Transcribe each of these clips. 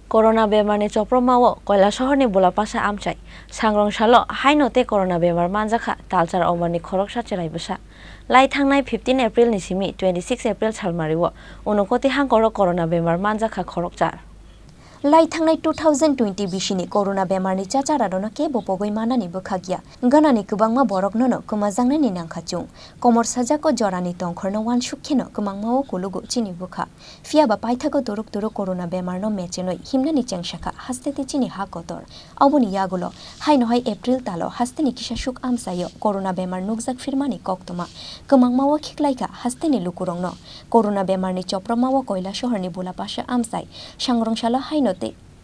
Corona Bemar ni Chopromawo, Koilasho ni Bulapasa Amchai, Sangrong Shalo, Hainote Corona Bemar Manjakha, Talchar Omani Khorokchar Cheraibusha. Lai Thangnai 15 April ni Simi, 26 April Salmario, Unakoti Hankhoro Corona Bemar Manjakha Khorokchar. Lai Thangnai 2020 bishini Corona Bemar ni Chacharadona ke Bopogoi Manani Bukhagia, Ganani Kubangma Borok Nono, Kumazangna ni Nankachung, Komor Sajako Jorani Tonkorno Wan Shukino, Kumangmao Kulugu Chini Bukha, Fiaba Paitago Duruk Duru Corona Bemar no Mechinoi, Himnani Changshaka, Hasteti Chini Hakotor, Abuni Yagulo, Hainohai April Talo, Hasteni Kishashuk Amsayo, Corona Bemar Nugzak Firmani Koktoma, Kumangmao Kiklaika, Hasteni Lukurongno, Corona Bemar ni Chopromawo Koila Shohani Bulapasha Amsai, Shangrong Shala Haino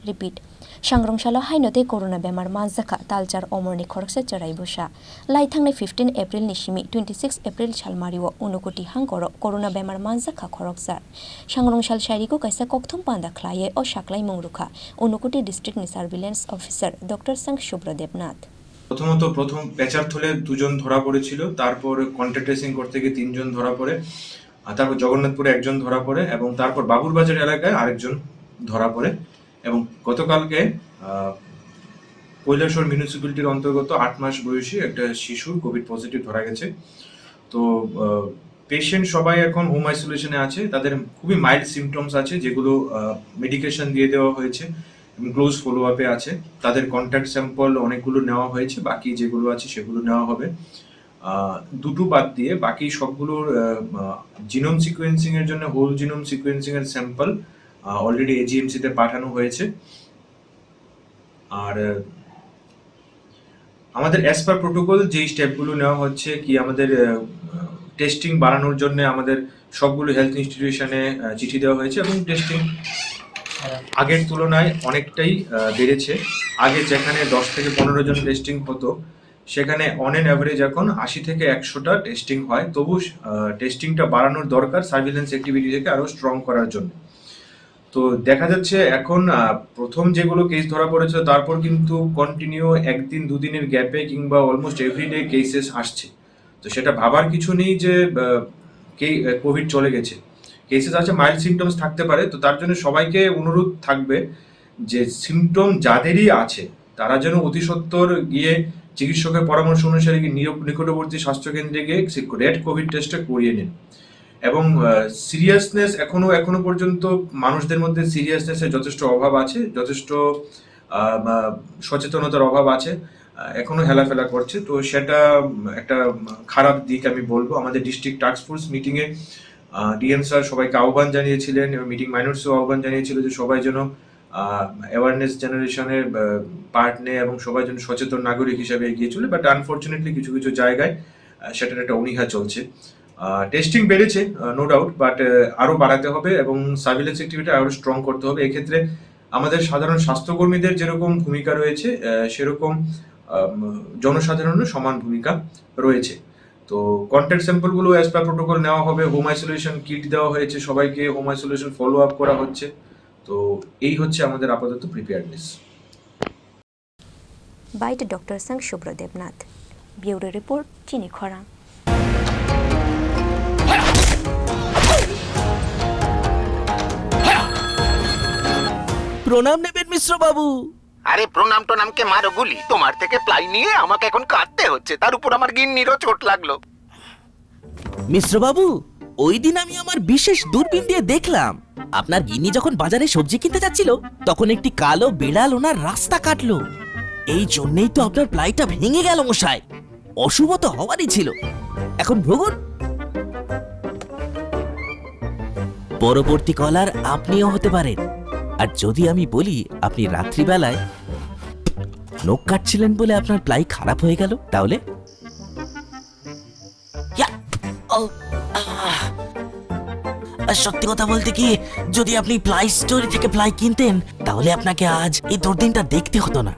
Repeat. Shangrong Shala Hainote Corona Bemar Manjakha Talchar Omorni Khorokchar Cheraibusha. Lai Thangnai 15 April Nishimi 26 April Salmario Unakoti Hankhoro Corona Bemar Manjakha Khorokchar. Shangrong Shal Shairiko Kaisa Kokthum Panda Khlaye o Shaklai Mongruka Unakoti District ni Surveillance Officer Dr. Sankhshubra Debnath. প্রথম পেচার থলে দুজন ধরা পড়েছিল, তারপর contact tracing করতে গিয়ে তিনজন ধরা পড়ে, তারপর জগন্নাথপুরে একজন ধরা পড়ে এবং তারপর বাবুরবাজার এলাকায় আরেকজন ধরা পড়ে এবং গতকালকে কৈলাসহর মিউনিসিপ্যালিটির অন্তর্গত 8 মাস বয়সী একটা শিশু কোভিড পজিটিভ ধরা গেছে। তো পেশেন্ট সবাই এখন হোম আইসোলেশনে আছে, তাদের খুবই মাইল্ড সিমটমস আছে যেগুলো মেডিকেশন দিয়ে দেওয়া হয়েছে এবং ক্লোজ ফলো আপে আছে। তাদের কন্ট্যাক্ট স্যাম্পল অনেকগুলো নেওয়া হয়েছে, বাকি যেগুলো আছে সেগুলো নেওয়া হবে। দুটো বাদ দিয়ে বাকি সবগুলোর জিনোম সিকোয়েন্সিং এর জন্য হোল জিনোম সিকোয়েন্সিং এর স্যাম্পল অলরেডি এজিএমসি তে পাঠানো হয়েছে। আর আমাদের অ্যাজ পার প্রোটোকল যে স্টেপগুলো নেওয়া হচ্ছে কি আমাদের টেস্টিং বাড়ানোর জন্য আমাদের সবগুলো হেলথ ইনস্টিটিউশনে চিঠি দেওয়া হয়েছে এবং টেস্টিং আগের তুলনায় অনেকটাই বেড়েছে। আগে যেখানে 10 থেকে 15 জন টেস্টিং হতো সেখানে অন এন অ্যাভারেজ এখন 80 থেকে 100টা টেস্টিং হয়। তবু টেস্টিংটা বাড়ানোর দরকার সার্ভিলেন্স অ্যাক্টিভিটিটাকে আরো স্ট্রং করার জন্য। তো দেখা যাচ্ছে এখন প্রথম যেগুলো কেস ধরা পড়েছিল তারপর কিন্তু কন্টিনিউ একদিন দুদিনের গ্যাপে কিংবা অলমোস্ট এভরিডে কেসেস আসছে। তো সেটা ভাবার কিছু নেই যে কোভিড চলে গেছে, কেসেস আছে, মাইল্ড সিমটমস থাকতে পারে। তো তার জন্য সবাইকে অনুরোধ থাকবে যে সিমটম যাদেরই আছে তারা যেন অতি সত্বর গিয়ে চিকিৎসকের পরামর্শ অনুসারে নিকটবর্তী স্বাস্থ্যকেন্দ্রে গিয়ে রেড কোভিড টেস্টটা করিয়ে নিন। এবং সিরিয়াসনেস এখনো পর্যন্ত মানুষদের মধ্যে সিরিয়াসনেসের যথেষ্ট অভাব আছে, যথেষ্ট সচেতনতার অভাব আছে, এখনো হেলাফেলা করছে। তো সেটা একটা খারাপ দিক আমি বলবো। আমাদের ডিস্ট্রিক্ট টাস্কফোর্স মিটিং এ ডিএম স্যার সবাইকে আহ্বান জানিয়েছিলেন, মিটিং মাইনরসও আহ্বান জানিয়েছিল যে সবাই যেন অ্যাওয়ারনেস জেনারেশনের পার্ট নেয় এবং সবাই যেন সচেতন নাগরিক হিসেবে এগিয়ে চলে। বাট আনফর্চুনেটলি কিছু কিছু জায়গায় সেটার একটা অনীহা চলছে। টেস্টিং বেড়েছে নো ডাউট, বাট আরো বাড়াতে হবে এবং সার্ভিলেন্স অ্যাক্টিভিটি আরো স্ট্রং করতে হবে। এক্ষেত্রে আমাদের সাধারণ স্বাস্থ্যকর্মীদের যেরকম ভূমিকা রয়েছে সেরকম জনসাধারণের সমান ভূমিকা রয়েছে। তো কন্ট্যাক্ট স্যাম্পলগুলো অ্যাজ পার প্রোটোকল নেওয়া হবে, হোম আইসোলেশন কিট দেওয়া হয়েছে, সবাইকে হোম আইসোলেশন ফলো আপ করা হচ্ছে। তো এই হচ্ছে আমাদের আপাতত preparedness. By the Dr. Sankhshubra Debnath. Bureau Report, Chini Khorang. প্রণাম নেবেন মিশ্র বাবু। আরে প্রণাম টোনামকে মারো গুলি, তোমার থেকে প্লাই নিয়ে আমাকে এখন কাটতে হচ্ছে, তার উপর আমার গিন্নিরও চোট লাগলো। মিশ্র বাবু, ওই দিন আমি আমার বিশেষ দূরবীন দিয়ে দেখলাম আপনার গিন্নি যখন বাজারে সবজি কিনতে যাচ্ছিল তখন একটি কালো বিড়াল ওনার রাস্তা কাটলো। এই জন্যই তো আপনার প্লাইটা ভেঙে গেল মশাই। অশুভ তো হওয়ারই ছিল। এখন ভোগুন। পরবর্তী কলার আপনিও হতে পারেন। আর যদি আমি বলি আপনি রাত্রিবেলায় নখ কাটছিলেন বলে আপনার প্লাই খারাপ হয়ে গেল, তাহলে সত্যি কথা বলতে কি, যদি আপনি প্লাই স্টোরি থেকে প্লাই কিনতেন তাহলে আপনাকে আজ এই দুর্দিনটা দেখতে হতো না।